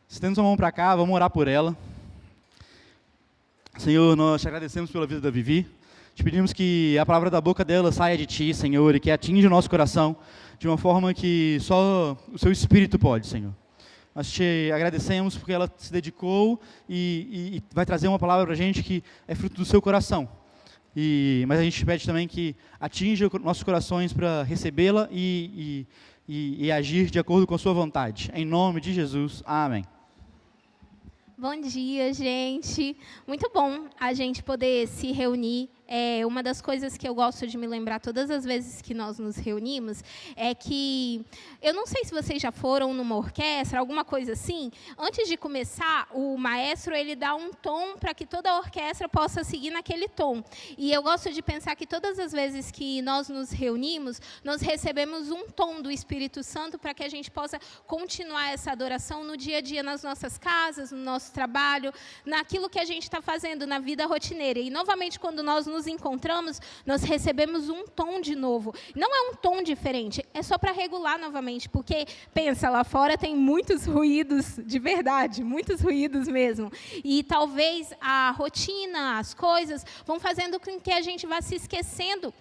Estenda sua mão para cá, vamos orar por ela. Senhor, nós te agradecemos pela vida da Vivi. Te pedimos que a palavra da boca dela saia de Ti, Senhor, e que atinja o nosso coração de uma forma que só o Seu Espírito pode, Senhor. Nós te agradecemos porque ela se dedicou e vai trazer uma palavra para a gente que é fruto do Seu coração. Mas a gente pede também que atinja nossos corações para recebê-la e agir de acordo com a Sua vontade. Em nome de Jesus, amém. Bom dia, gente. Muito bom a gente poder se reunir. Uma das coisas que eu gosto de me lembrar todas as vezes que nós nos reunimos é que, eu não sei se vocês já foram numa orquestra, alguma coisa assim, antes de começar, o maestro ele dá um tom para que toda a orquestra possa seguir naquele tom. E eu gosto de pensar que todas as vezes que nós nos reunimos, nós recebemos um tom do Espírito Santo para que a gente possa continuar essa adoração no dia a dia, nas nossas casas, no nosso trabalho, naquilo que a gente está fazendo na vida rotineira. E, novamente, quando nós nos encontramos, nós recebemos um tom de novo. Não é um tom diferente, é só para regular novamente, porque, pensa, lá fora tem muitos ruídos de verdade, muitos ruídos mesmo. E talvez a rotina, as coisas, vão fazendo com que a gente vá se esquecendo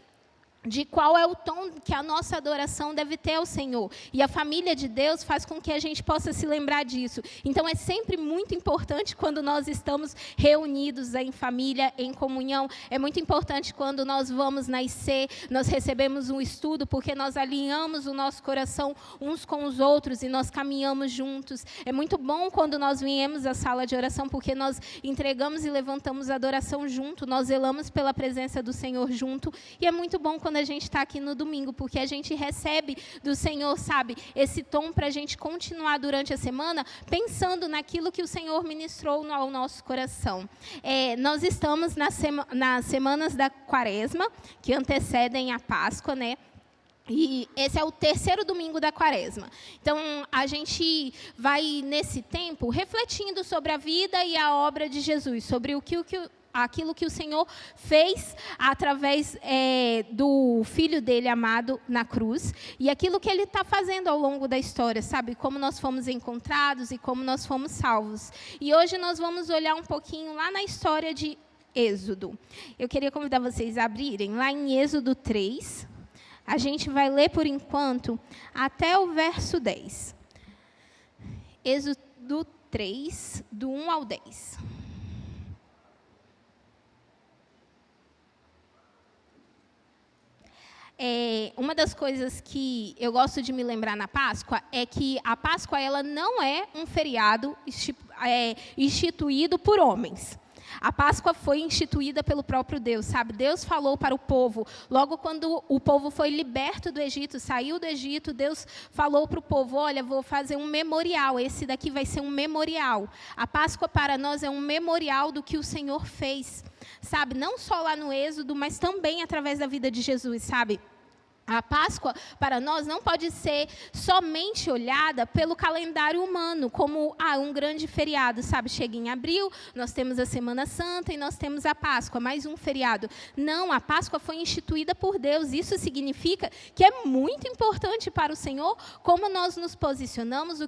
de qual é o tom que a nossa adoração deve ter ao Senhor. E a família de Deus faz com que a gente possa se lembrar disso. Então, é sempre muito importante quando nós estamos reunidos em família, em comunhão. É muito importante quando nós vamos na IC, nós recebemos um estudo, porque nós alinhamos o nosso coração uns com os outros e nós caminhamos juntos. É muito bom quando nós viemos à sala de oração, porque nós entregamos e levantamos a adoração junto, nós zelamos pela presença do Senhor junto. E é muito bom quando a gente está aqui no domingo, porque a gente recebe do Senhor, sabe, esse tom para a gente continuar durante a semana, pensando naquilo que o Senhor ministrou ao nosso coração. Nós estamos nas semanas da Quaresma, que antecedem a Páscoa, né? E esse é o terceiro domingo da Quaresma. Então, a gente vai, nesse tempo, refletindo sobre a vida e a obra de Jesus, sobre aquilo que o Senhor fez através do Filho dele amado na cruz, e aquilo que ele está fazendo ao longo da história, sabe? Como nós fomos encontrados e como nós fomos salvos. E hoje nós vamos olhar um pouquinho lá na história de Êxodo. Eu queria convidar vocês a abrirem lá em Êxodo 3. A gente vai ler, por enquanto, até o verso 10. Êxodo 3, do 1 ao 10. Uma das coisas que eu gosto de me lembrar na Páscoa é que a Páscoa ela não é um feriado instituído por homens. A Páscoa foi instituída pelo próprio Deus, sabe? Deus falou para o povo, logo quando o povo foi liberto do Egito, saiu do Egito, Deus falou para o povo, olha, vou fazer um memorial, esse daqui vai ser um memorial. A Páscoa para nós é um memorial do que o Senhor fez, sabe? Não só lá no Êxodo, mas também através da vida de Jesus, sabe? A Páscoa, para nós, não pode ser somente olhada pelo calendário humano, como um grande feriado, sabe? Chega em abril, nós temos a Semana Santa e nós temos a Páscoa, mais um feriado. Não, a Páscoa foi instituída por Deus. Isso significa que é muito importante para o Senhor como nós nos posicionamos,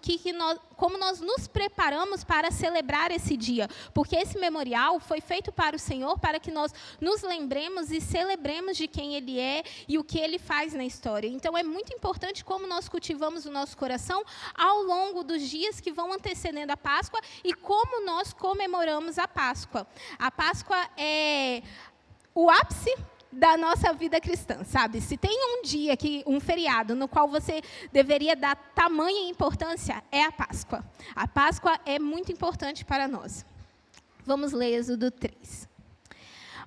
como nós nos preparamos para celebrar esse dia. Porque esse memorial foi feito para o Senhor, para que nós nos lembremos e celebremos de quem Ele é e o que Ele faz na história. Então, é muito importante como nós cultivamos o nosso coração ao longo dos dias que vão antecedendo a Páscoa e como nós comemoramos a Páscoa. A Páscoa é o ápice da nossa vida cristã, sabe? Se tem um dia, um feriado, no qual você deveria dar tamanha importância, é a Páscoa. A Páscoa é muito importante para nós. Vamos ler Êxodo 3.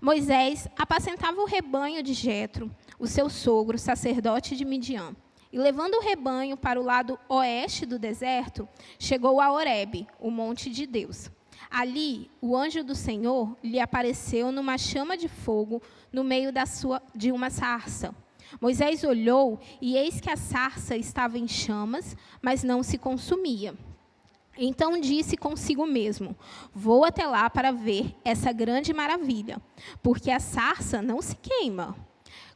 Moisés apacentava o rebanho de Jetro, o seu sogro, sacerdote de Midian. E levando o rebanho para o lado oeste do deserto, chegou a Horebe, o monte de Deus. Ali, o anjo do Senhor lhe apareceu numa chama de fogo no meio de uma sarça. Moisés olhou e eis que a sarça estava em chamas, mas não se consumia. Então disse consigo mesmo, vou até lá para ver essa grande maravilha, porque a sarça não se queima.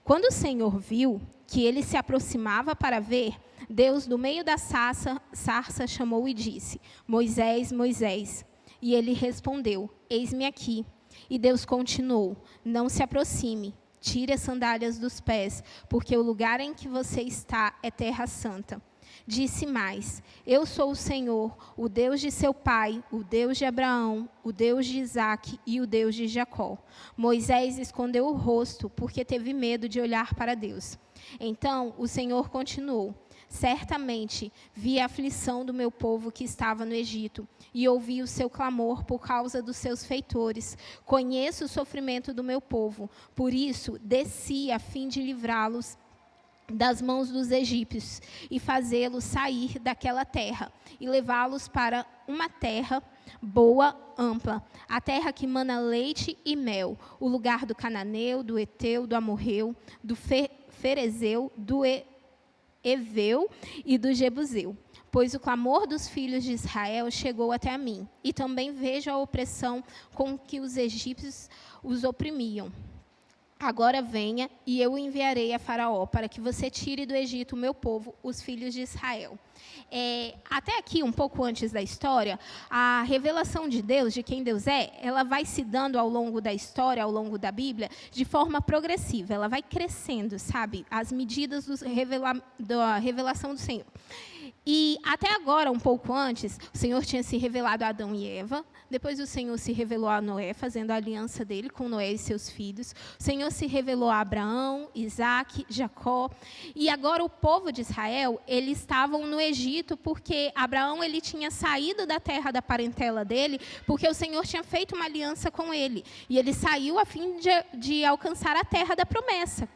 Quando o Senhor viu, que ele se aproximava para ver, Deus, do meio da sarça, chamou e disse: Moisés, Moisés. E ele respondeu: Eis-me aqui. E Deus continuou: Não se aproxime, tire as sandálias dos pés, porque o lugar em que você está é terra santa. Disse mais: Eu sou o Senhor, o Deus de seu pai, o Deus de Abraão, o Deus de Isaque e o Deus de Jacó. Moisés escondeu o rosto, porque teve medo de olhar para Deus. Então o Senhor continuou: Certamente vi a aflição do meu povo que estava no Egito, e ouvi o seu clamor por causa dos seus feitores. Conheço o sofrimento do meu povo, por isso desci a fim de livrá-los das mãos dos egípcios e fazê-los sair daquela terra e levá-los para uma terra boa, ampla, a terra que mana leite e mel, o lugar do cananeu, do eteu, do amorreu, do ferezeu, do eveu e do jebuseu. Pois o clamor dos filhos de Israel chegou até a mim, e também vejo a opressão com que os egípcios os oprimiam. Agora venha, e eu o enviarei a Faraó, para que você tire do Egito o meu povo, os filhos de Israel. Até aqui, um pouco antes da história, a revelação de Deus, de quem Deus é, ela vai se dando ao longo da história, ao longo da Bíblia, de forma progressiva. Ela vai crescendo, sabe? As medidas da revelação do Senhor. E até agora, um pouco antes, o Senhor tinha se revelado a Adão e Eva. Depois o Senhor se revelou a Noé, fazendo a aliança dele com Noé e seus filhos. O Senhor se revelou a Abraão, Isaque, Jacó. E agora o povo de Israel, eles estavam no Egito, porque Abraão ele tinha saído da terra da parentela dele, porque o Senhor tinha feito uma aliança com ele. E ele saiu a fim de alcançar a terra da promessa.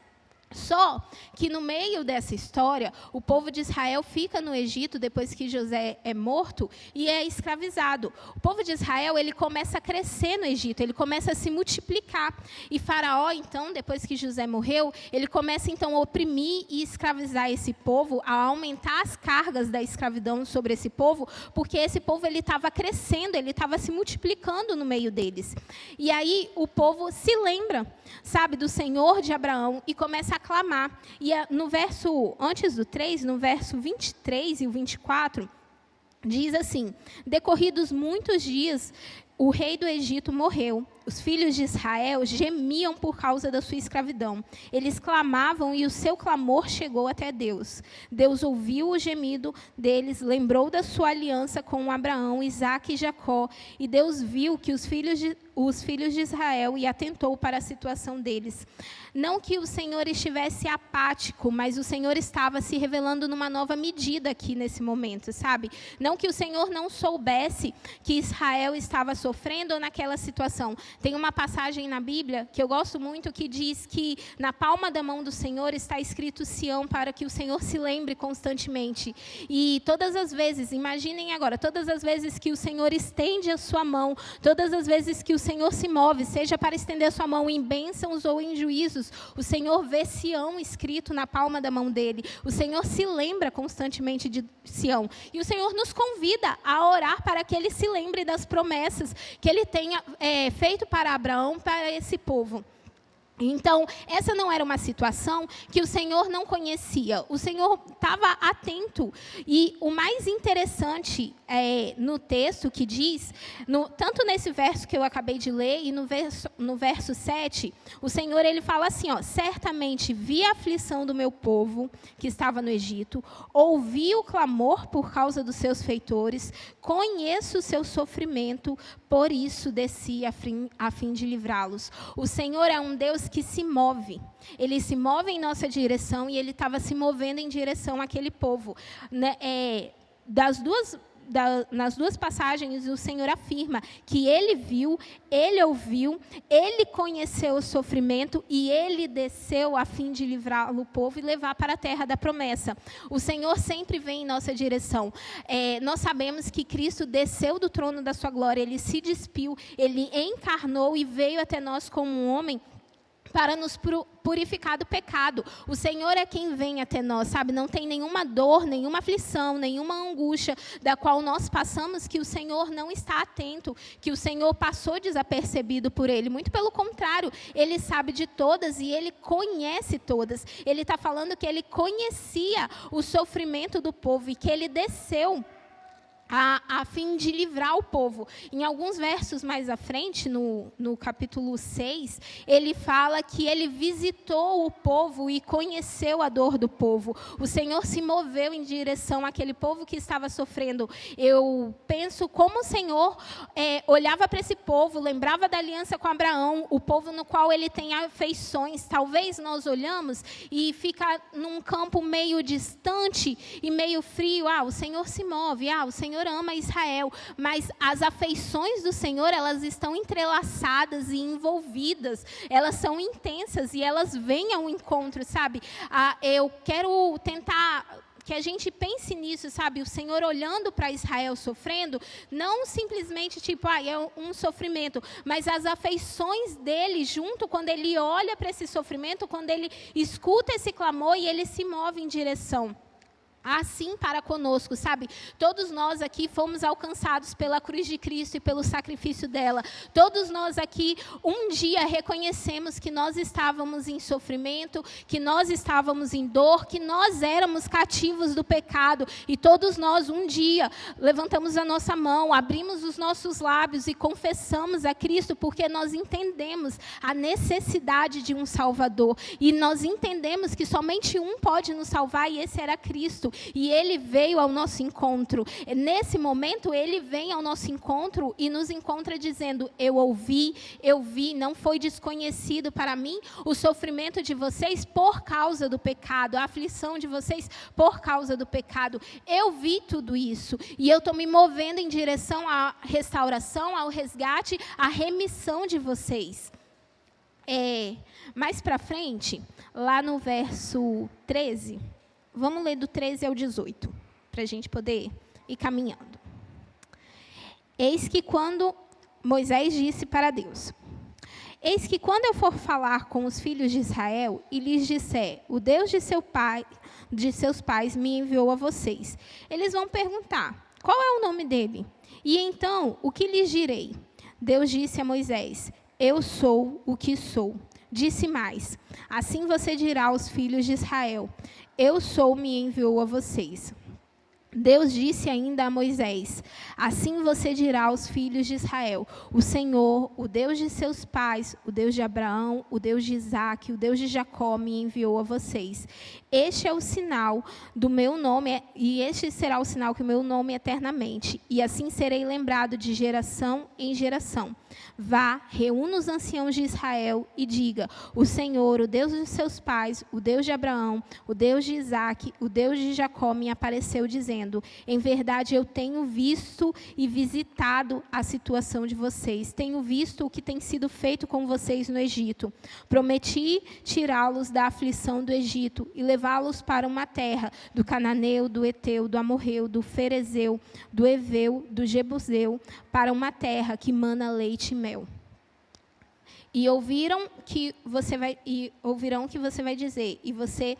Só que no meio dessa história, o povo de Israel fica no Egito depois que José é morto e é escravizado. O povo de Israel, ele começa a crescer no Egito, ele começa a se multiplicar. E Faraó, então, depois que José morreu, ele começa então a oprimir e escravizar esse povo, a aumentar as cargas da escravidão sobre esse povo, porque esse povo ele estava crescendo, ele estava se multiplicando no meio deles. E aí o povo se lembra, sabe, do Senhor de Abraão e começa a clamar. E no verso, antes do 3, no verso 23 e o 24, diz assim: Decorridos muitos dias, o rei do Egito morreu. Os filhos de Israel gemiam por causa da sua escravidão. Eles clamavam e o seu clamor chegou até Deus. Deus ouviu o gemido deles, lembrou da sua aliança com Abraão, Isaque e Jacó. E Deus viu que os filhos de Israel e atentou para a situação deles. Não que o Senhor estivesse apático, mas o Senhor estava se revelando numa nova medida aqui nesse momento, sabe? Não que o Senhor não soubesse que Israel estava sofrendo naquela situação. Tem uma passagem na Bíblia que eu gosto muito que diz que na palma da mão do Senhor está escrito Sião, para que o Senhor se lembre constantemente. E todas as vezes, imaginem agora, todas as vezes que o Senhor estende a sua mão, todas as vezes que o Senhor se move, seja para estender a sua mão em bênçãos ou em juízos, o Senhor vê Sião escrito na palma da mão dele. O Senhor se lembra constantemente de Sião. E o Senhor nos convida a orar para que ele se lembre das promessas que ele tenha feito para Abraão, para esse povo. Então, essa não era uma situação que o Senhor não conhecia. O Senhor estava atento. E o mais interessante no texto que diz, tanto nesse verso que eu acabei de ler e no verso 7, o Senhor ele fala assim, ó: certamente vi a aflição do meu povo que estava no Egito, ouvi o clamor por causa dos seus feitores, conheço o seu sofrimento, por isso desci a fim de livrá-los. O Senhor é um Deus que se move. Ele se move em nossa direção e ele estava se movendo em direção àquele povo. Nas duas passagens, o Senhor afirma que ele viu, ele ouviu, ele conheceu o sofrimento e ele desceu a fim de livrar o povo e levar para a terra da promessa. O Senhor sempre vem em nossa direção. Nós sabemos que Cristo desceu do trono da sua glória, ele se despiu, ele encarnou e veio até nós como um homem, para nos purificar do pecado. O Senhor é quem vem até nós, sabe? Não tem nenhuma dor, nenhuma aflição, nenhuma angústia da qual nós passamos que o Senhor não está atento, que o Senhor passou desapercebido por Ele. Muito pelo contrário, Ele sabe de todas e Ele conhece todas. Ele está falando que Ele conhecia o sofrimento do povo e que Ele desceu a fim de livrar o povo. Em alguns versos mais à frente, no capítulo 6, ele fala que ele visitou o povo e conheceu a dor do povo. O Senhor se moveu em direção àquele povo que estava sofrendo. Eu penso como o Senhor olhava para esse povo, lembrava da aliança com Abraão, o povo no qual ele tem afeições. Talvez nós olhamos e fica num campo meio distante e meio frio. O Senhor se move, o Senhor ama Israel, mas as afeições do Senhor, elas estão entrelaçadas e envolvidas, elas são intensas e elas vêm ao encontro, sabe? Eu quero tentar que a gente pense nisso, sabe? O Senhor olhando para Israel sofrendo, não simplesmente é um sofrimento, mas as afeições dele junto, quando ele olha para esse sofrimento, quando ele escuta esse clamor e ele se move em direção. Assim para conosco, sabe? Todos nós aqui fomos alcançados pela cruz de Cristo e pelo sacrifício dela. Todos nós aqui, um dia, reconhecemos que nós estávamos em sofrimento, que nós estávamos em dor, que nós éramos cativos do pecado. E todos nós, um dia, levantamos a nossa mão, abrimos os nossos lábios e confessamos a Cristo, porque nós entendemos a necessidade de um Salvador. E nós entendemos que somente um pode nos salvar, e esse era Cristo. E Ele veio ao nosso encontro. Nesse momento, Ele vem ao nosso encontro e nos encontra dizendo: eu ouvi, eu vi, não foi desconhecido para mim o sofrimento de vocês por causa do pecado, a aflição de vocês por causa do pecado. Eu vi tudo isso e eu estou me movendo em direção à restauração, ao resgate, à remissão de vocês. Mais para frente, lá no verso 13... Vamos ler do 13 ao 18, para a gente poder ir caminhando. Eis que quando Moisés disse para Deus: eis que quando eu for falar com os filhos de Israel e lhes disser, o Deus de seus pais me enviou a vocês, eles vão perguntar, qual é o nome dele? E então, o que lhes direi? Deus disse a Moisés, eu sou o que sou. Disse mais, assim você dirá aos filhos de Israel, eu sou, me enviou a vocês. Deus disse ainda a Moisés, assim você dirá aos filhos de Israel, o Senhor, o Deus de seus pais, o Deus de Abraão, o Deus de Isaque, o Deus de Jacó me enviou a vocês. Este é o sinal do meu nome, e este será o sinal que o meu nome eternamente, e assim serei lembrado de geração em geração. Vá, reúna os anciãos de Israel e diga, o Senhor, o Deus de seus pais, o Deus de Abraão, o Deus de Isaque, o Deus de Jacó me apareceu dizendo, em verdade eu tenho visto e visitado a situação de vocês, tenho visto o que tem sido feito com vocês no Egito. Prometi tirá-los da aflição do Egito e levá-los para uma terra do Cananeu, do Eteu, do Amorreu, do Ferezeu, do Eveu, do Jebuseu, para uma terra que mana leite e mel. E ouvirão que você vai dizer, e você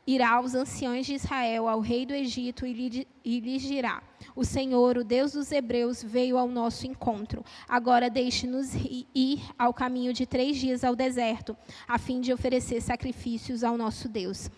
irá aos anciãos de Israel, ao rei do Egito, e lhes dirá, o Senhor, o Deus dos Hebreus, veio ao nosso encontro. Agora deixe-nos ir ao caminho de 3 dias ao deserto, a fim de oferecer sacrifícios ao nosso Deus.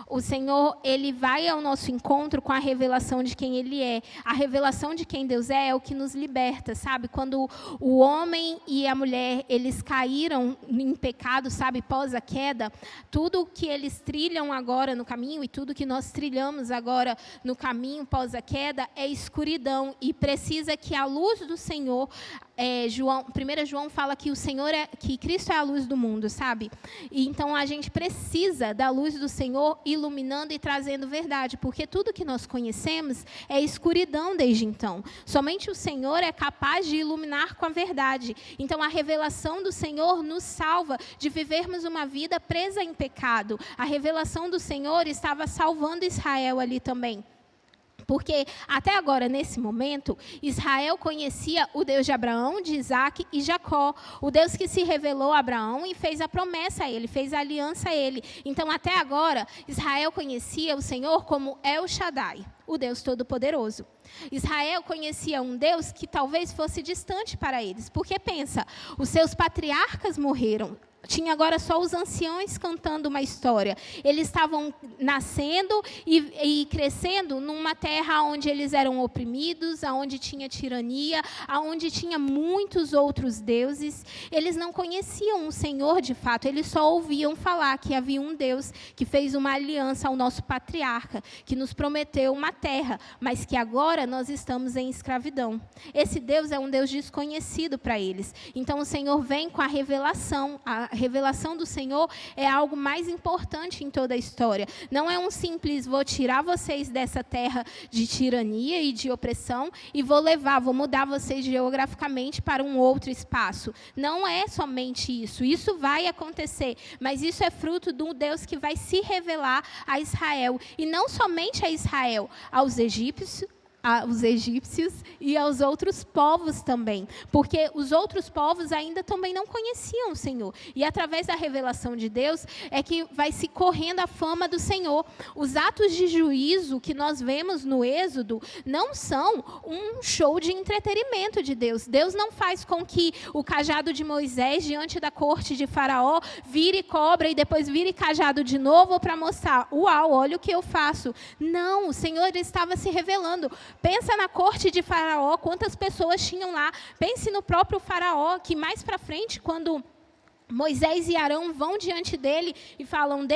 O Senhor, Ele vai ao nosso encontro com a revelação de quem Ele é. A revelação de quem Deus é o que nos liberta, sabe? Quando o homem e a mulher, eles caíram em pecado, sabe? Pós a queda, tudo o que eles trilham agora no caminho e tudo que nós trilhamos agora no caminho pós a queda é escuridão e precisa que a luz do Senhor, 1 João fala que que Cristo é a luz do mundo, sabe? E então a gente precisa da luz do Senhor iluminando e trazendo verdade, porque tudo que nós conhecemos é escuridão desde então. Somente o Senhor é capaz de iluminar com a verdade. Então a revelação do Senhor nos salva de vivermos uma vida presa em pecado. A revelação do Senhor estava salvando Israel ali também. Porque até agora, nesse momento, Israel conhecia o Deus de Abraão, de Isaac e Jacó. O Deus que se revelou a Abraão e fez a promessa a ele, fez a aliança a ele. Então, até agora, Israel conhecia o Senhor como El Shaddai, o Deus Todo-Poderoso. Israel conhecia um Deus que talvez fosse distante para eles. Porque pensa, os seus patriarcas morreram. Tinha agora só os anciões cantando uma história. Eles estavam nascendo e crescendo numa terra onde eles eram oprimidos, onde tinha tirania, onde tinha muitos outros deuses. Eles não conheciam o Senhor de fato, eles só ouviam falar que havia um Deus que fez uma aliança ao nosso patriarca, que nos prometeu uma terra, mas que agora nós estamos em escravidão. Esse Deus é um Deus desconhecido para eles. Então o Senhor vem com a revelação. A revelação do Senhor é algo mais importante em toda a história. Não é um simples, vou tirar vocês dessa terra de tirania e de opressão e vou mudar vocês geograficamente para um outro espaço. Não é somente isso. Isso vai acontecer, mas isso é fruto de um Deus que vai se revelar a Israel. E não somente a Israel, aos egípcios e aos outros povos também, porque os outros povos ainda também não conheciam o Senhor, e através da revelação de Deus é que vai se correndo a fama do Senhor. Os atos de juízo que nós vemos no Êxodo não são um show de entretenimento de Deus. Deus não faz com que o cajado de Moisés diante da corte de Faraó vire cobra e depois vire cajado de novo para mostrar, uau, olha o que eu faço. Não, o Senhor estava se revelando. Pensa na corte de Faraó, quantas pessoas tinham lá. Pense no próprio Faraó, que mais para frente, quando Moisés e Arão vão diante dele e falam,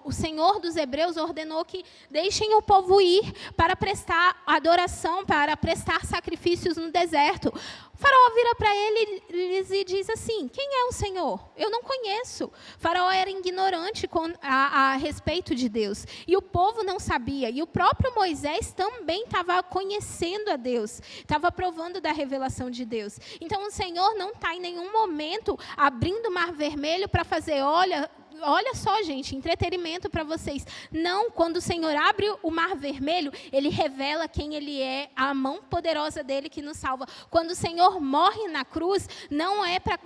o Senhor dos Hebreus ordenou que deixem o povo ir para prestar adoração, para prestar sacrifícios no deserto. Faraó vira para eles e diz assim, quem é o Senhor? Eu não conheço. Faraó era ignorante a respeito de Deus. E o povo não sabia. E o próprio Moisés também estava conhecendo a Deus. Estava provando da revelação de Deus. Então o Senhor não está em nenhum momento abrindo o mar vermelho para fazer, olha só, gente, entretenimento para vocês. Não, quando o Senhor abre o mar vermelho, Ele revela quem Ele é, a mão poderosa dEle que nos salva. Quando o Senhor morre na cruz, não é para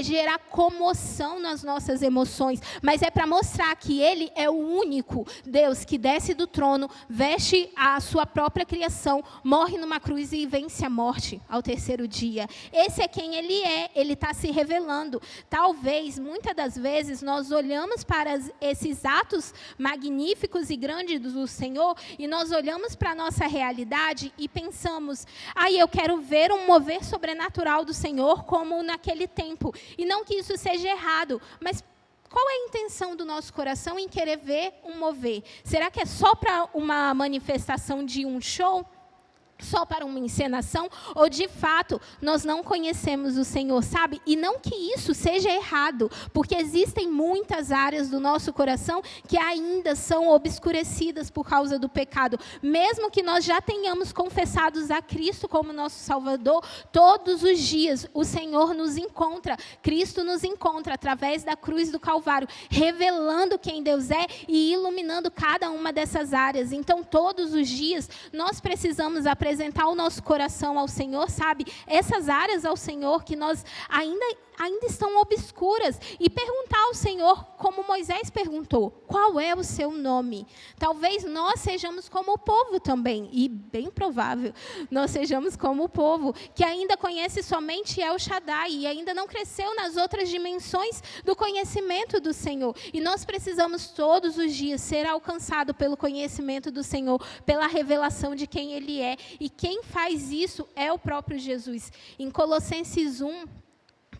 gerar comoção nas nossas emoções, mas é para mostrar que Ele é o único Deus que desce do trono, veste a sua própria criação, morre numa cruz e vence a morte ao terceiro dia. Esse é quem Ele é, Ele está se revelando. Talvez, muitas das vezes, nós olhamos para esses atos magníficos e grandes do Senhor e nós olhamos para a nossa realidade e pensamos, eu quero ver um mover sobrenatural do Senhor como naquele tempo. E não que isso seja errado, mas qual é a intenção do nosso coração em querer ver um mover? Será que é só para uma manifestação de um show? Só para uma encenação? Ou de fato nós não conhecemos o Senhor, sabe? E não que isso seja errado, porque existem muitas áreas do nosso coração que ainda são obscurecidas por causa do pecado. Mesmo que nós já tenhamos confessados a Cristo como nosso Salvador, todos os dias o Senhor nos encontra, Cristo nos encontra através da cruz do Calvário, revelando quem Deus é e iluminando cada uma dessas áreas. Então todos os dias nós precisamos apresentar o nosso coração ao Senhor, sabe? Essas áreas ao Senhor que nós ainda estão obscuras e perguntar ao Senhor, como Moisés perguntou, qual é o seu nome? Talvez nós sejamos como o povo também, e bem provável, nós sejamos como o povo, que ainda conhece somente El Shaddai e ainda não cresceu nas outras dimensões do conhecimento do Senhor. E nós precisamos todos os dias ser alcançados pelo conhecimento do Senhor, pela revelação de quem Ele é. E quem faz isso é o próprio Jesus. Em Colossenses 1,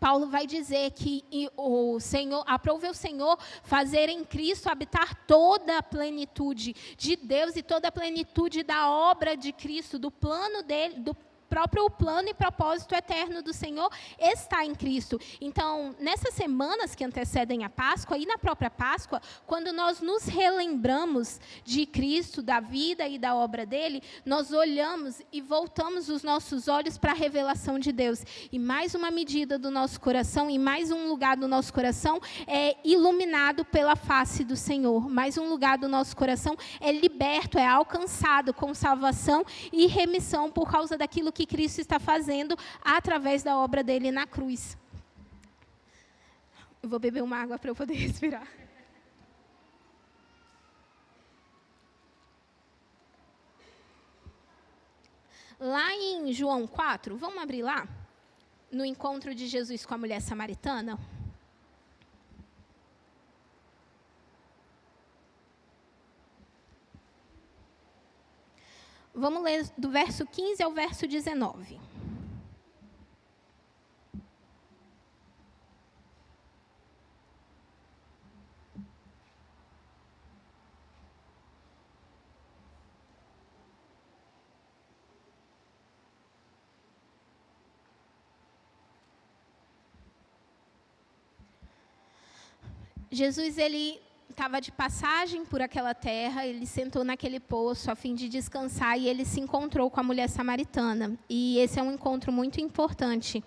Paulo vai dizer que o Senhor, aprove o Senhor fazer em Cristo habitar toda a plenitude de Deus e toda a plenitude da obra de Cristo, do plano dele, próprio plano e propósito eterno do Senhor está em Cristo. Então, nessas semanas que antecedem a Páscoa e na própria Páscoa, quando nós nos relembramos de Cristo, da vida e da obra dele, nós olhamos e voltamos os nossos olhos para a revelação de Deus. E mais uma medida do nosso coração e mais um lugar do nosso coração é iluminado pela face do Senhor. Mais um lugar do nosso coração é liberto, é alcançado com salvação e remissão por causa daquilo que Cristo está fazendo através da obra dele na cruz. Eu vou beber uma água para eu poder respirar. Lá em João 4, vamos abrir lá? No encontro de Jesus com a mulher samaritana. Vamos ler do verso 15 ao verso 19. Jesus, ele estava de passagem por aquela terra, ele sentou naquele poço a fim de descansar e ele se encontrou com a mulher samaritana. E esse é um encontro muito importante,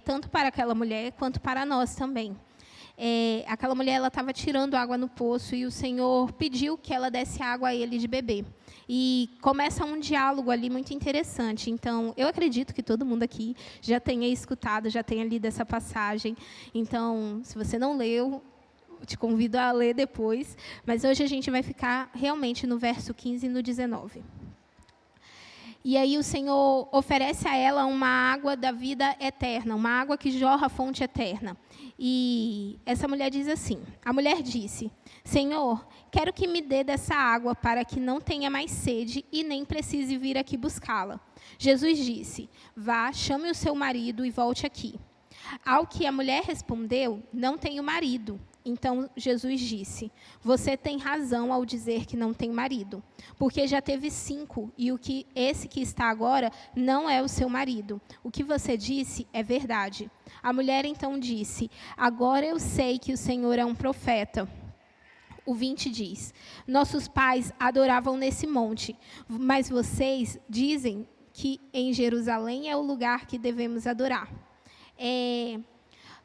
tanto para aquela mulher quanto para nós também. Aquela mulher, ela estava tirando água no poço e o Senhor pediu que ela desse água a ele de beber. E começa um diálogo ali muito interessante. Então, eu acredito que todo mundo aqui já tenha escutado, já tenha lido essa passagem. Então, se você não leu, te convido a ler depois, mas hoje a gente vai ficar realmente no verso 15 e no 19. E aí o Senhor oferece a ela uma água da vida eterna, uma água que jorra a fonte eterna. E essa mulher diz assim, a mulher disse, Senhor, quero que me dê dessa água para que não tenha mais sede e nem precise vir aqui buscá-la. Jesus disse, vá, chame o seu marido e volte aqui. Ao que a mulher respondeu, não tenho marido. Então Jesus disse, você tem razão ao dizer que não tem marido, porque já teve 5 e esse que está agora não é o seu marido. O que você disse é verdade. A mulher então disse, agora eu sei que o Senhor é um profeta. O 20 diz, nossos pais adoravam nesse monte, mas vocês dizem que em Jerusalém é o lugar que devemos adorar.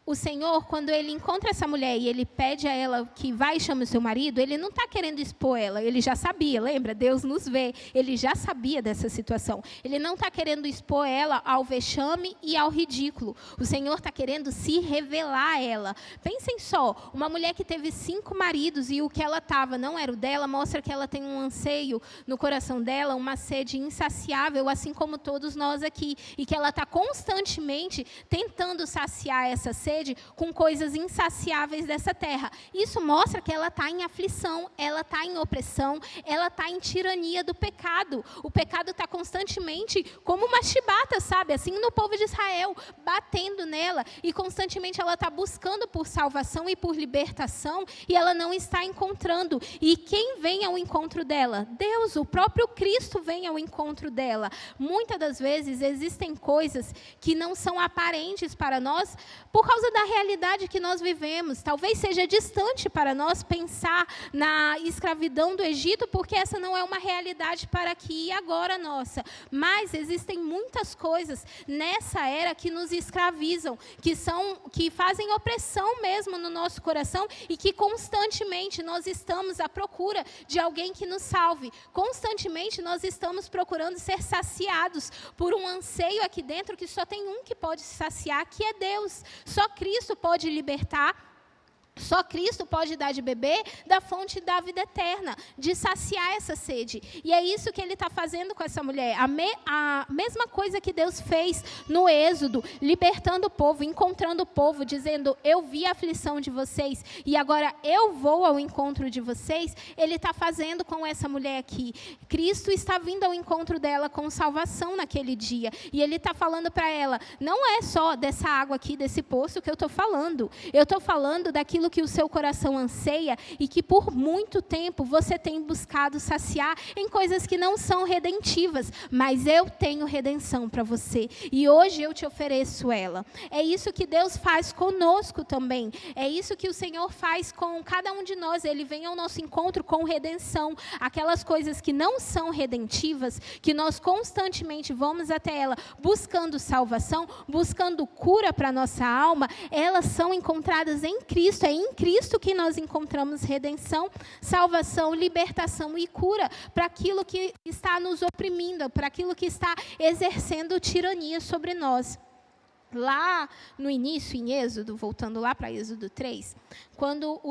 O Senhor, quando ele encontra essa mulher e ele pede a ela que vá e chame o seu marido, ele não está querendo expor ela, ele já sabia, lembra? Deus nos vê, ele já sabia dessa situação. Ele não está querendo expor ela ao vexame e ao ridículo. O Senhor está querendo se revelar a ela. Pensem só, uma mulher que teve 5 maridos e o que ela estava não era o dela, mostra que ela tem um anseio no coração dela, uma sede insaciável, assim como todos nós aqui. E que ela está constantemente tentando saciar essa sede com coisas insaciáveis dessa terra. Isso mostra que ela está em aflição, ela está em opressão, ela está em tirania do pecado. O pecado está constantemente como uma chibata, sabe? Assim no povo de Israel, batendo nela. E constantemente ela está buscando por salvação e por libertação e ela não está encontrando. E quem vem ao encontro dela? Deus, o próprio Cristo vem ao encontro dela. Muitas das vezes existem coisas que não são aparentes para nós por causa da realidade que nós vivemos. Talvez seja distante para nós pensar na escravidão do Egito, porque essa não é uma realidade para aqui e agora nossa. Mas existem muitas coisas nessa era que nos escravizam, que fazem opressão mesmo no nosso coração e que constantemente nós estamos à procura de alguém que nos salve. Constantemente nós estamos procurando ser saciados por um anseio aqui dentro que só tem um que pode saciar, que é Deus. Só Cristo pode libertar. Só Cristo pode dar de beber da fonte da vida eterna, de saciar essa sede. E é isso que ele está fazendo com essa mulher. A mesma coisa que Deus fez no Êxodo, libertando o povo, encontrando o povo, dizendo, eu vi a aflição de vocês e agora eu vou ao encontro de vocês. Ele está fazendo com essa mulher aqui. Cristo está vindo ao encontro dela com salvação naquele dia. E ele está falando para ela, não é só dessa água aqui, desse poço que eu estou falando. Eu estou falando daquilo aquilo que o seu coração anseia e que por muito tempo você tem buscado saciar em coisas que não são redentivas, mas eu tenho redenção para você e hoje eu te ofereço ela. É isso que Deus faz conosco também, é isso que o Senhor faz com cada um de nós. Ele vem ao nosso encontro com redenção, aquelas coisas que não são redentivas, que nós constantemente vamos até ela buscando salvação, buscando cura para a nossa alma, elas são encontradas em Cristo. É em Cristo que nós encontramos redenção, salvação, libertação e cura para aquilo que está nos oprimindo, para aquilo que está exercendo tirania sobre nós. Lá no início, em Êxodo, voltando lá para Êxodo 3, quando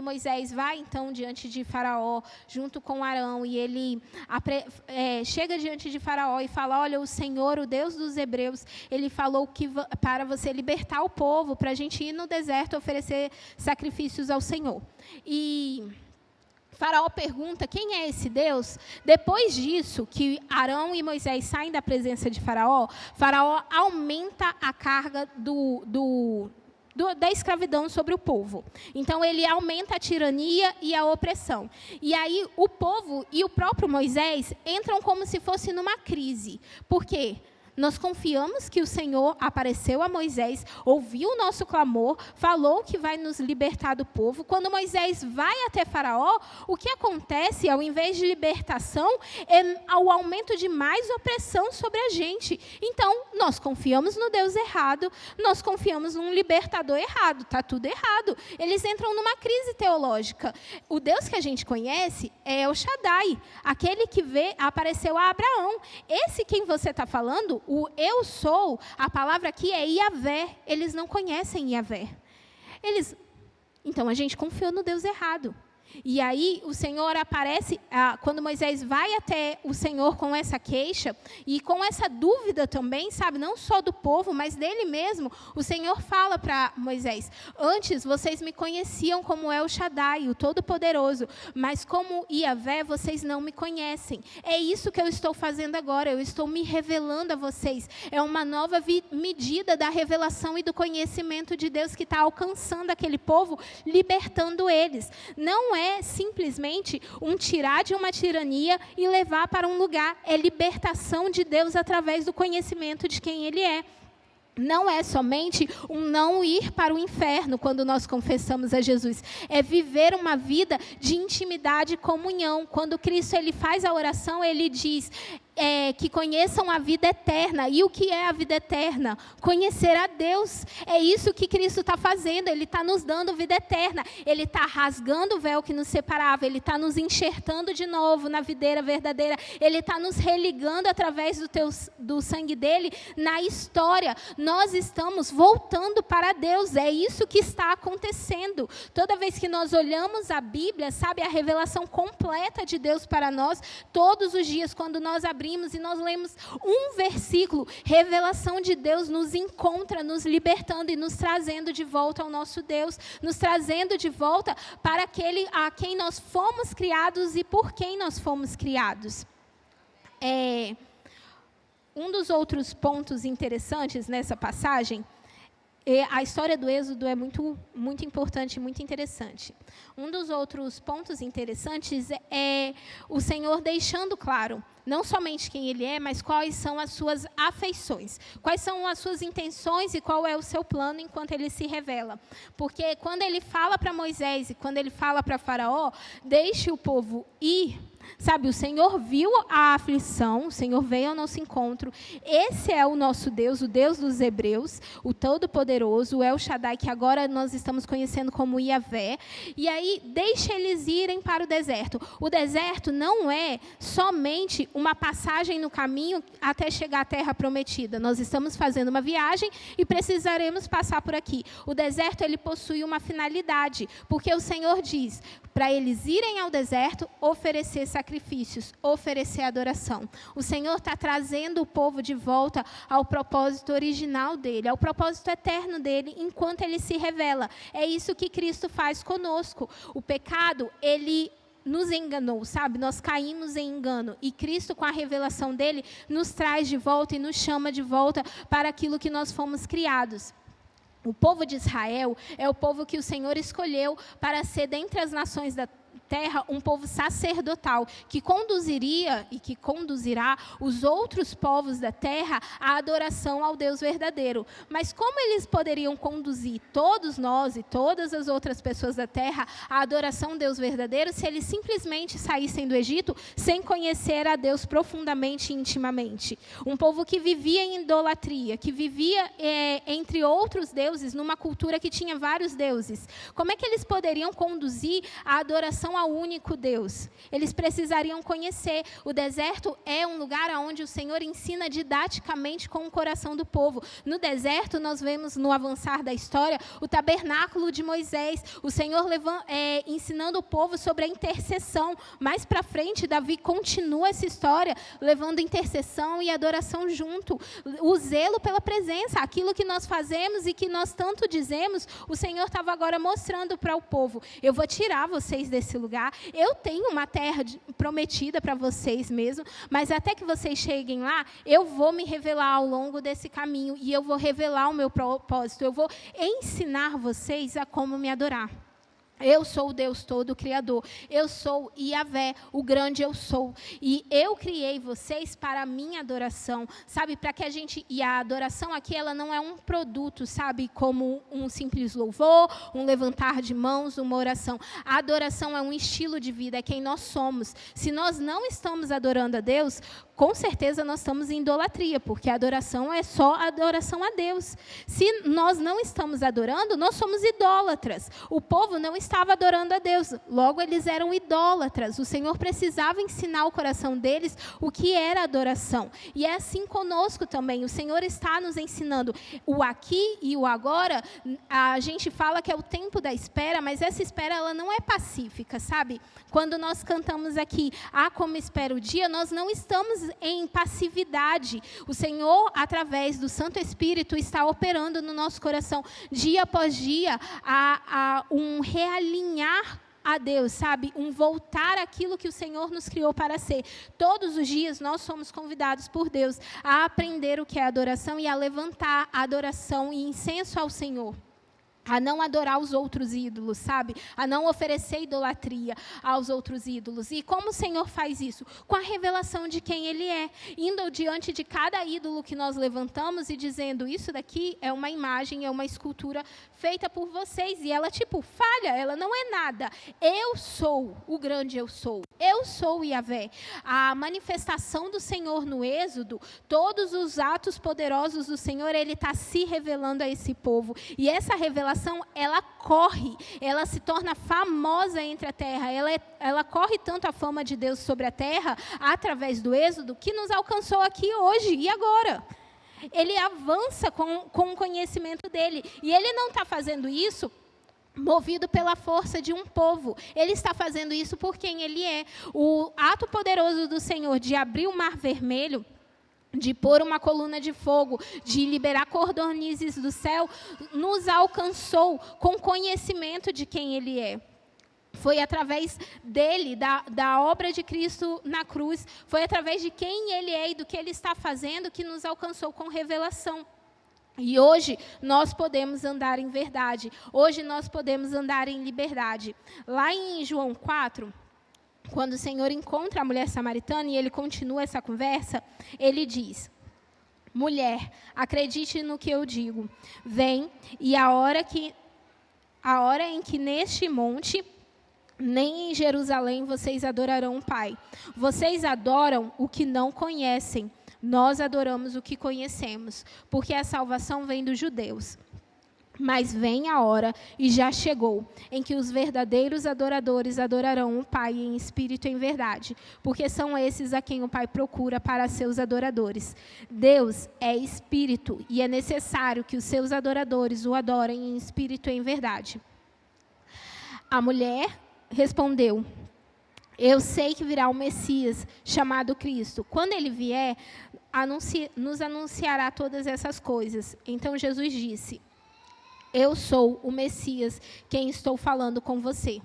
Moisés vai então diante de Faraó, junto com Arão, e ele chega diante de Faraó e fala: olha, o Senhor, o Deus dos Hebreus, ele falou que para você libertar o povo, para a gente ir no deserto oferecer sacrifícios ao Senhor. E Faraó pergunta: quem é esse Deus? Depois disso, que Arão e Moisés saem da presença de Faraó, Faraó aumenta a carga da escravidão sobre o povo. Então, ele aumenta a tirania e a opressão. E aí, o povo e o próprio Moisés entram como se fosse numa crise. Por quê? Nós confiamos que o Senhor apareceu a Moisés, ouviu o nosso clamor, falou que vai nos libertar do povo. Quando Moisés vai até Faraó, o que acontece, ao invés de libertação, é o aumento de mais opressão sobre a gente. Então, nós confiamos no Deus errado, nós confiamos num libertador errado, está tudo errado. Eles entram numa crise teológica. O Deus que a gente conhece é El Shaddai, aquele que apareceu a Abraão. Esse quem você está falando, o eu sou, a palavra aqui é Iavé. Eles não conhecem Iavé. Então, a gente confiou no Deus errado. E aí, o Senhor aparece, quando Moisés vai até o Senhor com essa queixa, e com essa dúvida também, sabe, não só do povo, mas dele mesmo, o Senhor fala para Moisés: antes vocês me conheciam como El Shaddai, o Todo-Poderoso, mas como Iavé, vocês não me conhecem. É isso que eu estou fazendo agora, eu estou me revelando a vocês. É uma nova medida da revelação e do conhecimento de Deus que está alcançando aquele povo, libertando eles. Não é simplesmente tirar de uma tirania e levar para um lugar. É libertação de Deus através do conhecimento de quem Ele é. Não é somente não ir para o inferno quando nós confessamos a Jesus. É viver uma vida de intimidade e comunhão. Quando Cristo ele faz a oração, Ele diz que conheçam a vida eterna. E o que é a vida eterna? Conhecer a Deus. É isso que Cristo está fazendo. Ele está nos dando vida eterna. Ele está rasgando o véu que nos separava. Ele está nos enxertando de novo na videira verdadeira. Ele está nos religando através do sangue dele na história. Nós estamos voltando para Deus. É isso que está acontecendo. Toda vez que nós olhamos a Bíblia, sabe, a revelação completa de Deus para nós, todos os dias, quando nós abrimos e nós lemos um versículo, revelação de Deus nos encontra, nos libertando e nos trazendo de volta ao nosso Deus, nos trazendo de volta para aquele a quem nós fomos criados e por quem nós fomos criados. Um dos outros pontos interessantes nessa passagem, a história do Êxodo é muito, muito importante, muito interessante. Um dos outros pontos interessantes é o Senhor deixando claro, não somente quem Ele é, mas quais são as suas afeições, quais são as suas intenções e qual é o seu plano enquanto Ele se revela. Porque quando Ele fala para Moisés e quando Ele fala para Faraó, deixe o povo ir, sabe, o Senhor viu a aflição, o Senhor veio ao nosso encontro. Esse é o nosso Deus, o Deus dos Hebreus, o Todo-Poderoso, o El Shaddai, que agora nós estamos conhecendo como Iavé. E aí, deixa eles irem para o deserto. O deserto não é somente uma passagem no caminho até chegar à terra prometida. Nós estamos fazendo uma viagem e precisaremos passar por aqui. O deserto, ele possui uma finalidade, porque o Senhor diz para eles irem ao deserto, oferecer sacrifícios, oferecer adoração. O Senhor está trazendo o povo de volta ao propósito original dele, ao propósito eterno dele, enquanto ele se revela. É isso que Cristo faz conosco. O pecado, ele nos enganou, sabe? Nós caímos em engano. E Cristo, com a revelação dele, nos traz de volta e nos chama de volta para aquilo que nós fomos criados. O povo de Israel é o povo que o Senhor escolheu para ser dentre as nações da terra um povo sacerdotal, que conduziria e que conduzirá os outros povos da terra à adoração ao Deus verdadeiro. Mas como eles poderiam conduzir todos nós e todas as outras pessoas da terra à adoração ao Deus verdadeiro se eles simplesmente saíssem do Egito sem conhecer a Deus profundamente e intimamente? Um povo que vivia em idolatria, que vivia entre outros deuses, numa cultura que tinha vários deuses. Como é que eles poderiam conduzir a adoração ao único Deus? Eles precisariam conhecer. O deserto é um lugar onde o Senhor ensina didaticamente com o coração do povo. No deserto, nós vemos no avançar da história o tabernáculo de Moisés, o Senhor ensinando o povo sobre a intercessão. Mais para frente, Davi continua essa história, levando intercessão e adoração junto. O zelo pela presença, aquilo que nós fazemos e que nós tanto dizemos, o Senhor estava agora mostrando para o povo: eu vou tirar vocês desse lugar, eu tenho uma terra prometida para vocês mesmo, mas até que vocês cheguem lá, eu vou me revelar ao longo desse caminho, e eu vou revelar o meu propósito, eu vou ensinar vocês a como me adorar. Eu sou o Deus todo criador, eu sou Yahvé, o grande eu sou, e eu criei vocês para a minha adoração, sabe, para que a gente, e a adoração aqui, ela não é um produto, sabe, como um simples louvor, um levantar de mãos, uma oração. A adoração é um estilo de vida, é quem nós somos. Se nós não estamos adorando a Deus, com certeza nós estamos em idolatria, porque a adoração é só adoração a Deus. Se nós não estamos adorando, nós somos idólatras. O povo não estava adorando a Deus, logo eles eram idólatras. O Senhor precisava ensinar o coração deles o que era adoração. E é assim conosco também. O Senhor está nos ensinando o aqui e o agora. A gente fala que é o tempo da espera, mas essa espera ela não é pacífica, sabe? Quando nós cantamos aqui, como espera o dia, nós não estamos em passividade. O Senhor, através do Santo Espírito, está operando no nosso coração, dia após dia, a um realinhar a Deus, sabe? Um voltar àquilo que o Senhor nos criou para ser. Todos os dias nós somos convidados por Deus a aprender o que é adoração e a levantar a adoração e incenso ao Senhor. A não adorar os outros ídolos, sabe? A não oferecer idolatria aos outros ídolos. E como o Senhor faz isso? Com a revelação de quem Ele é. Indo diante de cada ídolo que nós levantamos e dizendo: isso daqui é uma imagem, é uma escultura feita por vocês. E ela, falha, ela não é nada. Eu sou o grande eu sou. Eu sou Yahvé. A manifestação do Senhor no Êxodo, todos os atos poderosos do Senhor, Ele está se revelando a esse povo. E essa revelação, ela corre, ela se torna famosa entre a terra, ela corre tanto a fama de Deus sobre a terra, através do Êxodo, que nos alcançou aqui hoje e agora. Ele avança com o conhecimento dele, e ele não está fazendo isso movido pela força de um povo. Ele está fazendo isso por quem Ele é. O ato poderoso do Senhor de abrir o Mar Vermelho, de pôr uma coluna de fogo, de liberar cordonizes do céu, nos alcançou com conhecimento de quem Ele é. Foi através dele, da obra de Cristo na cruz, foi através de quem Ele é e do que Ele está fazendo que nos alcançou com revelação. E hoje nós podemos andar em verdade, hoje nós podemos andar em liberdade. Lá em João 4, quando o Senhor encontra a mulher samaritana e Ele continua essa conversa, Ele diz: mulher, acredite no que eu digo, vem, e a hora em que neste monte, nem em Jerusalém, vocês adorarão o Pai. Vocês adoram o que não conhecem. Nós adoramos o que conhecemos, porque a salvação vem dos judeus. Mas vem a hora, e já chegou, em que os verdadeiros adoradores adorarão o Pai em espírito e em verdade, porque são esses a quem o Pai procura para seus adoradores. Deus é espírito, e é necessário que os seus adoradores o adorem em espírito e em verdade. A mulher respondeu: eu sei que virá o Messias, chamado Cristo. Quando ele vier, nos anunciará todas essas coisas. Então Jesus disse: eu sou o Messias, quem estou falando com você.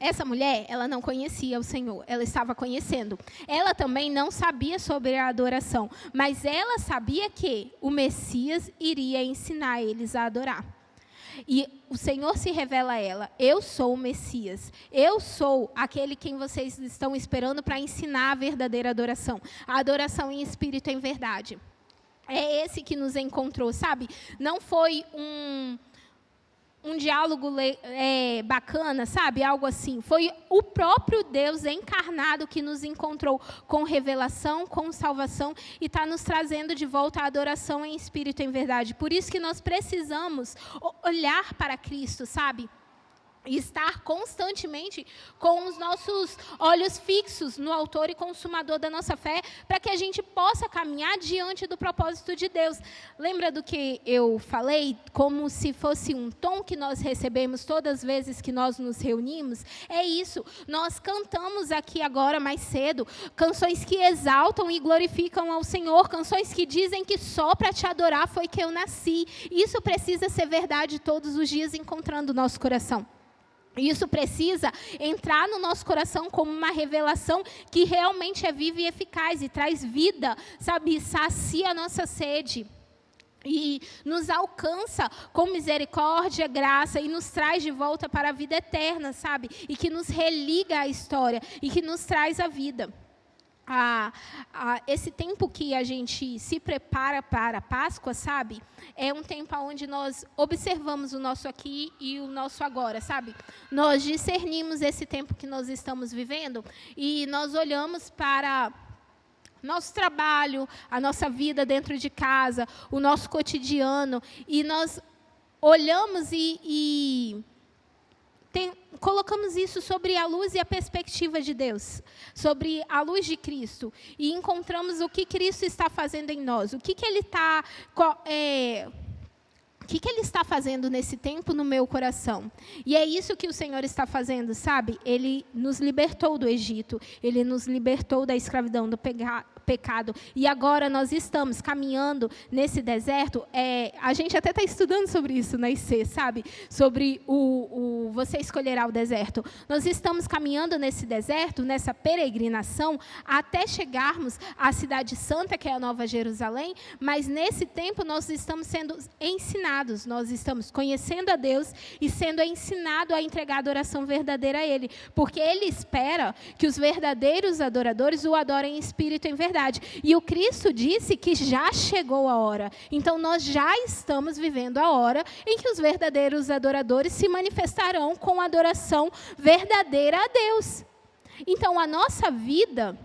Essa mulher, ela não conhecia o Senhor, ela estava conhecendo. Ela também não sabia sobre a adoração, mas ela sabia que o Messias iria ensinar eles a adorar. E o Senhor se revela a ela: eu sou o Messias, eu sou aquele quem vocês estão esperando para ensinar a verdadeira adoração, a adoração em espírito e em verdade. É esse que nos encontrou, sabe? Não foi um diálogo bacana, sabe? Algo assim. Foi o próprio Deus encarnado que nos encontrou com revelação, com salvação e está nos trazendo de volta a adoração em espírito e em verdade. Por isso que nós precisamos olhar para Cristo, sabe? E estar constantemente com os nossos olhos fixos no autor e consumador da nossa fé, para que a gente possa caminhar diante do propósito de Deus. Lembra do que eu falei? Como se fosse um tom que nós recebemos todas as vezes que nós nos reunimos? É isso. Nós cantamos aqui agora, mais cedo, canções que exaltam e glorificam ao Senhor, canções que dizem que só para te adorar foi que eu nasci. Isso precisa ser verdade todos os dias, encontrando o nosso coração. Isso precisa entrar no nosso coração como uma revelação que realmente é viva e eficaz e traz vida, sabe? Sacia a nossa sede. E nos alcança com misericórdia, graça e nos traz de volta para a vida eterna, sabe? E que nos religa à história e que nos traz a vida. Esse tempo que a gente se prepara para a Páscoa, sabe? É um tempo onde nós observamos o nosso aqui e o nosso agora, sabe? Nós discernimos esse tempo que nós estamos vivendo e nós olhamos para nosso trabalho, a nossa vida dentro de casa, o nosso cotidiano, e nós olhamos e colocamos isso sobre a luz e a perspectiva de Deus, sobre a luz de Cristo, e encontramos o que Cristo está fazendo em nós, o que Ele está fazendo nesse tempo no meu coração. E é isso que o Senhor está fazendo, sabe? Ele nos libertou do Egito, Ele nos libertou da escravidão, do pecado. E agora nós estamos caminhando nesse deserto. A gente até está estudando sobre isso na IC, sabe? Sobre você escolherá o deserto. Nós estamos caminhando nesse deserto, nessa peregrinação, até chegarmos à cidade santa, que é a Nova Jerusalém, mas nesse tempo nós estamos sendo ensinados, nós estamos conhecendo a Deus e sendo ensinados a entregar a adoração verdadeira a Ele, porque Ele espera que os verdadeiros adoradores o adorem em espírito e em verdade. E o Cristo disse que já chegou a hora. Então, nós já estamos vivendo a hora em que os verdadeiros adoradores se manifestarão com adoração verdadeira a Deus. Então, a nossa vida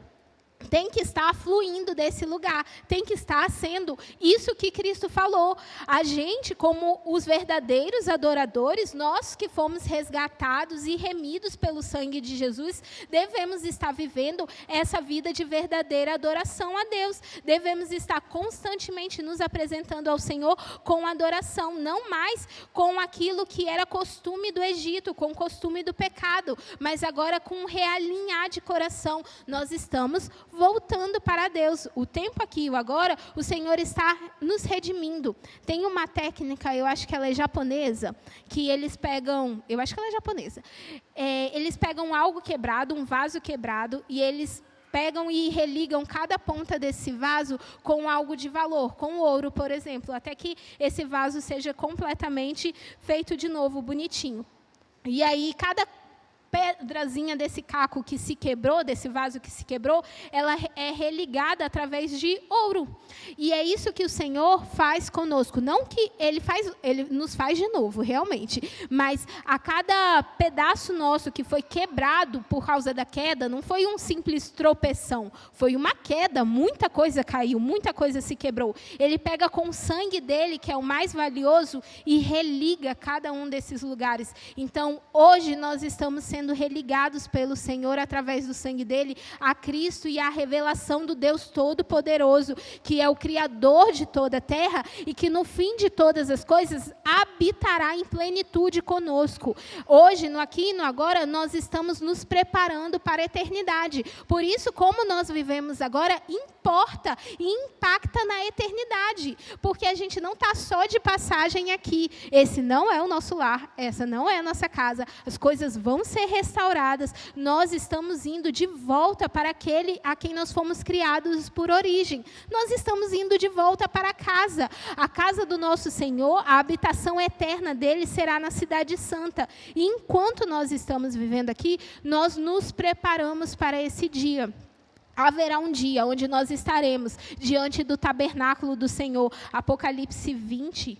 tem que estar fluindo desse lugar, tem que estar sendo isso que Cristo falou. A gente, como os verdadeiros adoradores, nós que fomos resgatados e remidos pelo sangue de Jesus, devemos estar vivendo essa vida de verdadeira adoração a Deus. Devemos estar constantemente nos apresentando ao Senhor com adoração, não mais com aquilo que era costume do Egito, com o costume do pecado, mas agora com um realinhar de coração. Nós estamos voltando para Deus. O tempo aqui, o agora, o Senhor está nos redimindo. Tem uma técnica, eu acho que ela é japonesa, que eles pegam, eu acho que ela é japonesa, eles pegam algo quebrado, um vaso quebrado, e eles pegam e religam cada ponta desse vaso com algo de valor, com ouro, por exemplo, até que esse vaso seja completamente feito de novo, bonitinho. E aí, cada pedrazinha desse caco que se quebrou, desse vaso que se quebrou, ela é religada através de ouro. E é isso que o Senhor faz conosco. Não que Ele nos faz de novo, realmente. Mas a cada pedaço nosso que foi quebrado por causa da queda, não foi um simples tropeção. Foi uma queda, muita coisa caiu, muita coisa se quebrou. Ele pega com o sangue dele, que é o mais valioso, e religa cada um desses lugares. Então, hoje nós estamos sendo religados pelo Senhor através do sangue dele a Cristo e a revelação do Deus Todo-Poderoso, que é o Criador de toda a terra e que no fim de todas as coisas habitará em plenitude conosco. Hoje, no aqui e no agora, nós estamos nos preparando para a eternidade. Por isso, como nós vivemos agora, importa e impacta na eternidade, porque a gente não está só de passagem aqui. Esse não é o nosso lar, essa não é a nossa casa. As coisas vão ser restauradas, nós estamos indo de volta para aquele a quem nós fomos criados por origem. Nós estamos indo de volta para a casa do nosso Senhor, a habitação eterna dele será na cidade santa. E enquanto nós estamos vivendo aqui, nós nos preparamos para esse dia. Haverá um dia onde nós estaremos diante do tabernáculo do Senhor. Apocalipse 20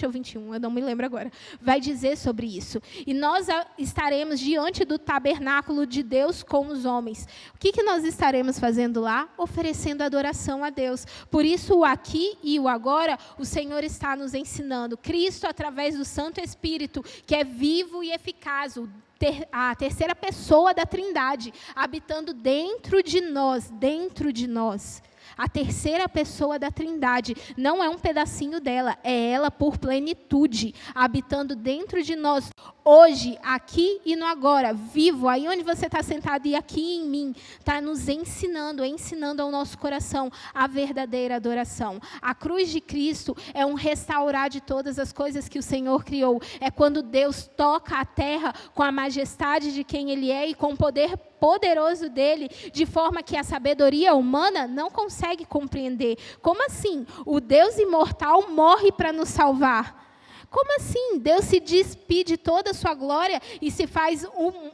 ou 21, eu não me lembro agora, vai dizer sobre isso. E nós estaremos diante do tabernáculo de Deus com os homens. O que nós estaremos fazendo lá? Oferecendo adoração a Deus. Por isso, o aqui e o agora, o Senhor está nos ensinando. Cristo, através do Santo Espírito, que é vivo e eficaz, a terceira pessoa da Trindade, habitando dentro de nós. A terceira pessoa da Trindade não é um pedacinho dela, é ela por plenitude, habitando dentro de nós, hoje, aqui e no agora, vivo, aí onde você está sentado e aqui em mim, está nos ensinando ao nosso coração a verdadeira adoração. A cruz de Cristo é um restaurar de todas as coisas que o Senhor criou, é quando Deus toca a terra com a majestade de quem Ele é e com o poder poderoso dele, de forma que a sabedoria humana não consegue compreender. Como assim? O Deus imortal morre para nos salvar. Como assim? Deus se despide de toda a sua glória e se faz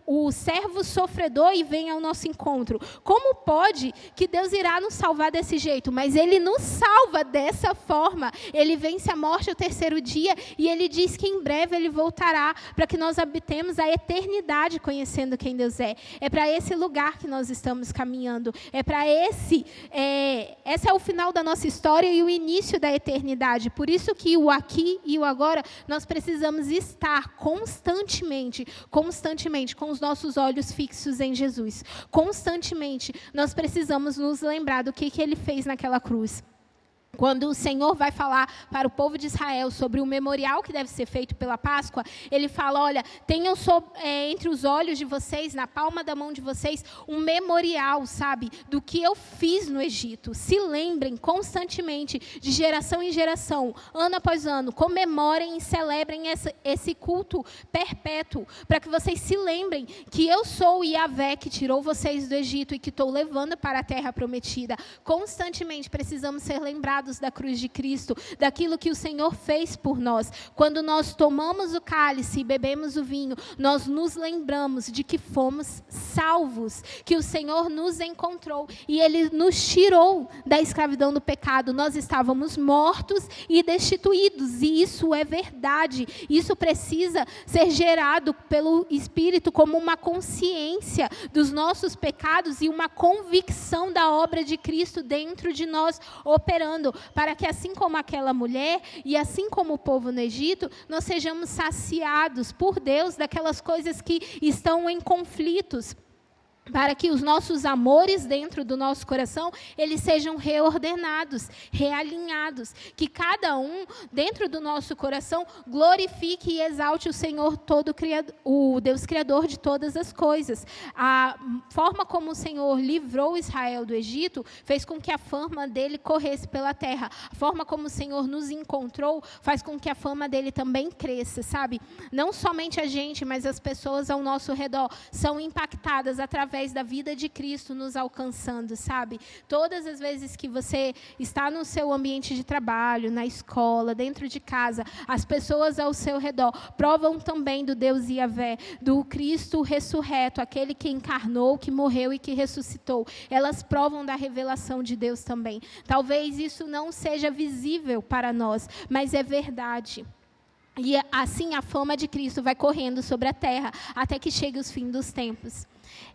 o servo sofredor e vem ao nosso encontro. Como pode que Deus irá nos salvar desse jeito? Mas Ele nos salva dessa forma. Ele vence a morte ao terceiro dia e Ele diz que em breve Ele voltará para que nós habitemos a eternidade conhecendo quem Deus é. É para esse lugar que nós estamos caminhando. É para esse é o final da nossa história e o início da eternidade. Por isso que o aqui e o agora nós precisamos estar constantemente com os nossos olhos fixos em Jesus. Constantemente, nós precisamos nos lembrar do que Ele fez naquela cruz. Quando o Senhor vai falar para o povo de Israel sobre o memorial que deve ser feito pela Páscoa, Ele fala, olha, tenham entre os olhos de vocês, na palma da mão de vocês, um memorial, sabe, do que eu fiz no Egito. Se lembrem constantemente, de geração em geração, ano após ano, comemorem e celebrem esse culto perpétuo, para que vocês se lembrem que eu sou o Yahvé que tirou vocês do Egito e que estou levando para a terra prometida. Constantemente precisamos ser lembrados da cruz de Cristo, daquilo que o Senhor fez por nós. Quando nós tomamos o cálice e bebemos o vinho, nós nos lembramos de que fomos salvos, que o Senhor nos encontrou e Ele nos tirou da escravidão do pecado. Nós estávamos mortos e destituídos, e isso é verdade. Isso precisa ser gerado pelo Espírito como uma consciência dos nossos pecados e uma convicção da obra de Cristo dentro de nós, operando, para que assim como aquela mulher e assim como o povo no Egito, nós sejamos saciados por Deus daquelas coisas que estão em conflitos, para que os nossos amores dentro do nosso coração, eles sejam reordenados, realinhados, que cada um dentro do nosso coração glorifique e exalte o Senhor o Deus Criador de todas as coisas. A forma como o Senhor livrou Israel do Egito, fez com que a fama dele corresse pela terra. A forma como o Senhor nos encontrou, faz com que a fama dele também cresça, sabe? Não somente a gente, mas as pessoas ao nosso redor são impactadas através da vida de Cristo nos alcançando, sabe? Todas as vezes que você está no seu ambiente de trabalho, na escola, dentro de casa, as pessoas ao seu redor provam também do Deus Yahvé, do Cristo ressurreto, aquele que encarnou, que morreu e que ressuscitou. Elas provam da revelação de Deus também. Talvez isso não seja visível para nós, mas é verdade. E assim a fama de Cristo vai correndo sobre a terra, até que chegue os fins dos tempos.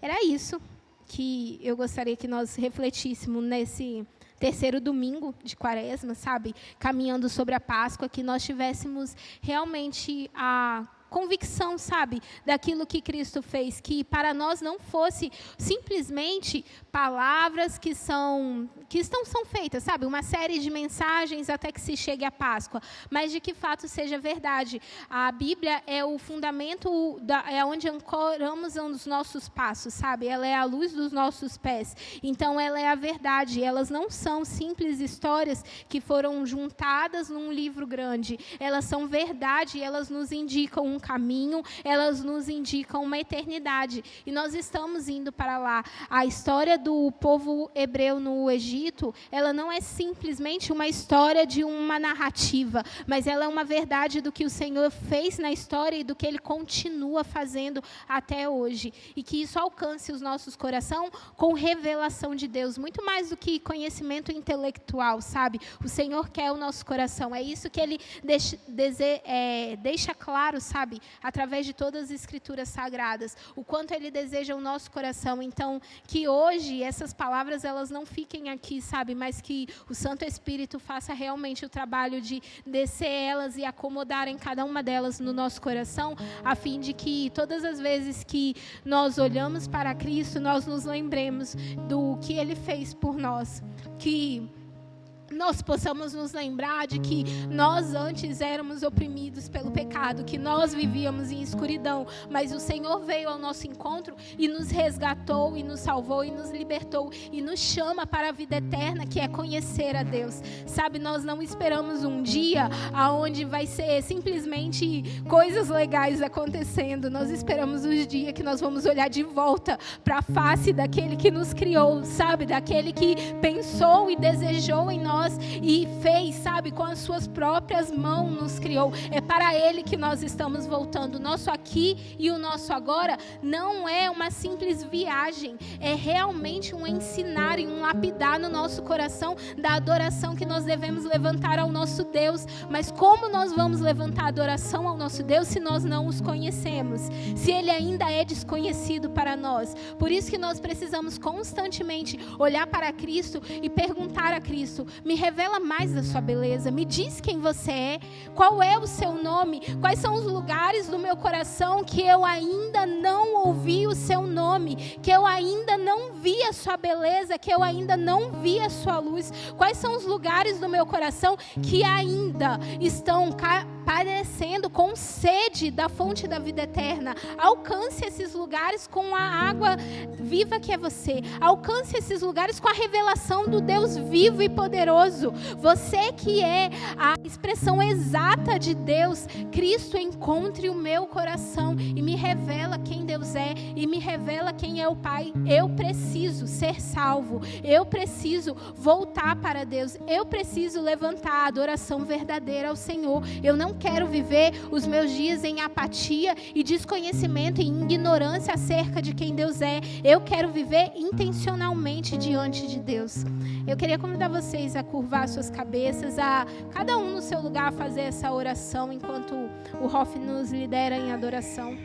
Era isso que eu gostaria que nós refletíssemos nesse terceiro domingo de Quaresma, sabe? Caminhando sobre a Páscoa, que nós tivéssemos realmente a convicção, sabe, daquilo que Cristo fez, que para nós não fosse simplesmente palavras que são feitas, sabe, uma série de mensagens até que se chegue a Páscoa, mas de que fato seja verdade. A Bíblia é o fundamento, é onde ancoramos os nossos passos, sabe, ela é a luz dos nossos pés, então ela é a verdade, elas não são simples histórias que foram juntadas num livro grande, elas são verdade e elas nos indicam um um caminho, elas nos indicam uma eternidade. E nós estamos indo para lá. A história do povo hebreu no Egito, ela não é simplesmente uma história de uma narrativa, mas ela é uma verdade do que o Senhor fez na história e do que Ele continua fazendo até hoje. E que isso alcance os nossos corações com revelação de Deus, muito mais do que conhecimento intelectual, sabe? O Senhor quer o nosso coração, é isso que Ele deixa claro, sabe? Através de todas as Escrituras Sagradas, o quanto Ele deseja o nosso coração. Então, que hoje essas palavras, elas não fiquem aqui, sabe? Mas que o Santo Espírito faça realmente o trabalho de descer elas e acomodar em cada uma delas no nosso coração, a fim de que todas as vezes que nós olhamos para Cristo, nós nos lembremos do que Ele fez por nós, que nós possamos nos lembrar de que nós antes éramos oprimidos pelo pecado, que nós vivíamos em escuridão, mas o Senhor veio ao nosso encontro e nos resgatou, e nos salvou, e nos libertou, e nos chama para a vida eterna, que é conhecer a Deus. Sabe, nós não esperamos um dia onde vai ser simplesmente coisas legais acontecendo, nós esperamos os dias que nós vamos olhar de volta para a face daquele que nos criou, sabe, daquele que pensou e desejou em nós, e fez, sabe, com as suas próprias mãos nos criou. É para Ele que nós estamos voltando. O nosso aqui e o nosso agora não é uma simples viagem, é realmente um ensinar e um lapidar no nosso coração da adoração que nós devemos levantar ao nosso Deus. Mas como nós vamos levantar adoração ao nosso Deus se nós não os conhecemos? Se Ele ainda é desconhecido para nós? Por isso que nós precisamos constantemente olhar para Cristo e perguntar a Cristo: me revela mais da sua beleza, me diz quem você é, qual é o seu nome, quais são os lugares do meu coração que eu ainda não ouvi o seu nome, que eu ainda não vi a sua beleza, que eu ainda não vi a sua luz, quais são os lugares do meu coração que ainda estão parecendo com sede da fonte da vida eterna. Alcance esses lugares com a água viva que é você, alcance esses lugares com a revelação do Deus vivo e poderoso. Você que é a expressão exata de Deus, Cristo, encontre o meu coração e me revela quem Deus é, e me revela quem é o Pai. Eu preciso ser salvo, eu preciso voltar para Deus, eu preciso levantar a adoração verdadeira ao Senhor. Eu não quero viver os meus dias em apatia e desconhecimento e ignorância acerca de quem Deus é. Eu quero viver intencionalmente diante de Deus. Eu queria convidar vocês a curvar suas cabeças, a cada um no seu lugar fazer essa oração enquanto o Hoff nos lidera em adoração.